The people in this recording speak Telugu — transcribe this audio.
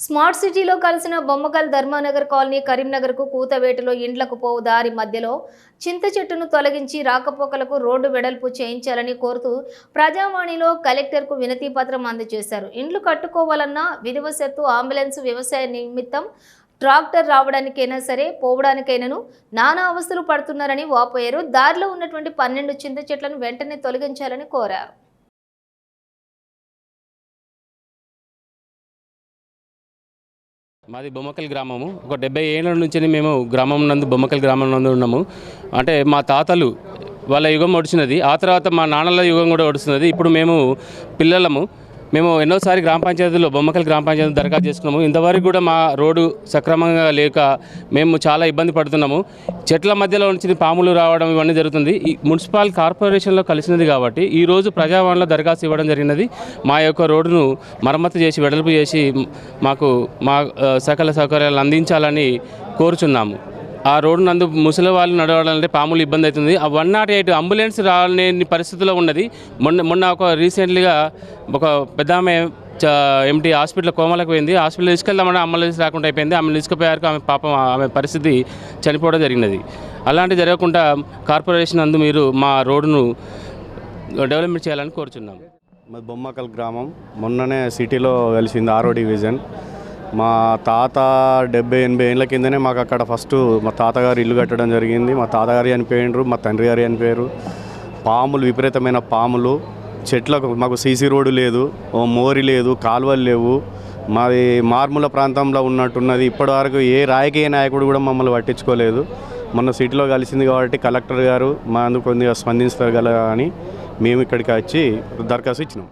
స్మార్ట్ సిటీలో కలిసిన బొమ్మకల్ ధర్మానగర్ కాలనీ కరీంనగర్కు కూతవేటులో ఇండ్లకు పోవు దారి మధ్యలో చింత చెట్టును తొలగించి రాకపోకలకు రోడ్డు వెడల్పు చేయించాలని కోరుతూ ప్రజావాణిలో కలెక్టర్కు వినతి పత్రం అందజేశారు. ఇండ్లు కట్టుకోవాలన్నా విధివశత్తు అంబులెన్స్ వ్యవసాయ నిమిత్తం ట్రాక్టర్ రావడానికైనా సరే పోవడానికైనాను నానా అవస్థలు పడుతున్నారని వాపోయారు. దారిలో ఉన్నటువంటి 12 చింత చెట్లను వెంటనే తొలగించాలని కోరారు. మాది బొమ్మకల్ గ్రామము. ఒక 70 ఏళ్ళ నుంచి మేము గ్రామం నందు బొమ్మకల్ గ్రామం నందు ఉన్నాము. అంటే మా తాతలు వాళ్ళ యుగం ఒడిచినది, ఆ తర్వాత మా నాన్నల యుగం కూడా ఒడుస్తున్నది. ఇప్పుడు మేము పిల్లలము. మేము ఎన్నోసారి గ్రామ పంచాయతీలో బొమ్మకల్ గ్రామ పంచాయతీ దరఖాస్తు చేసుకున్నాము. ఇంతవరకు కూడా మా రోడ్డు సక్రమంగా లేక మేము చాలా ఇబ్బంది పడుతున్నాము. చెట్ల మధ్యలో నుంచి పాములు రావడం ఇవన్నీ జరుగుతుంది. ఈ మున్సిపల్ కార్పొరేషన్లో కలిసినది కాబట్టి ఈరోజు ప్రజావాణిలో దరఖాస్తు ఇవ్వడం జరిగినది. మా యొక్క రోడ్డును మరమ్మతు చేసి వెడల్పు చేసి మాకు మా సకల సౌకర్యాలు అందించాలని కోరుచున్నాము. ఆ రోడ్డు నందు ముసలి వాళ్ళు నడవాలంటే పాములు ఇబ్బంది అవుతుంది. ఆ 108 అంబులెన్స్ రాలేని పరిస్థితిలో ఉన్నది. మొన్న ఒక రీసెంట్లీగా ఒక పెద్ద ఆమె ఎంటీ హాస్పిటల్ కోమలకు పోయింది. హాస్పిటల్ తీసుకెళ్దామని అంబులెన్స్ రాకుండా అయిపోయింది. ఆమె తీసుకుపోయారు. ఆమె పాపం ఆమె పరిస్థితి చనిపోవడం జరిగినది. అలాంటివి జరగకుండా కార్పొరేషన్ నందు మీరు మా రోడ్డును డెవలప్మెంట్ చేయాలని కోరుచున్నాము. మా బొమ్మకల్ గ్రామం మొన్ననే సిటీలో కలిసింది 6వ డివిజన్. మా తాత 70-80 ఏళ్ళ కిందనే మాకు అక్కడ ఫస్ట్ మా తాతగారు ఇల్లు కట్టడం జరిగింది. మా తాతగారు చనిపోయినారు, మా తండ్రి గారు చనిపోయారు. పాములు, విపరీతమైన పాములు, చెట్లకు మాకు సీసీ రోడ్డు లేదు, మోరి లేదు, కాలువలు లేవు. మాది మార్మూల ప్రాంతంలో ఉన్నట్టున్నది. ఇప్పటివరకు ఏ రాజకీయ నాయకుడు కూడా మమ్మల్ని పట్టించుకోలేదు. మొన్న సిటీలో కలిసింది కాబట్టి కలెక్టర్ గారు మా అందుకు కొద్దిగా స్పందించగల అని మేము ఇక్కడికి వచ్చి దరఖాస్తు ఇచ్చినాం.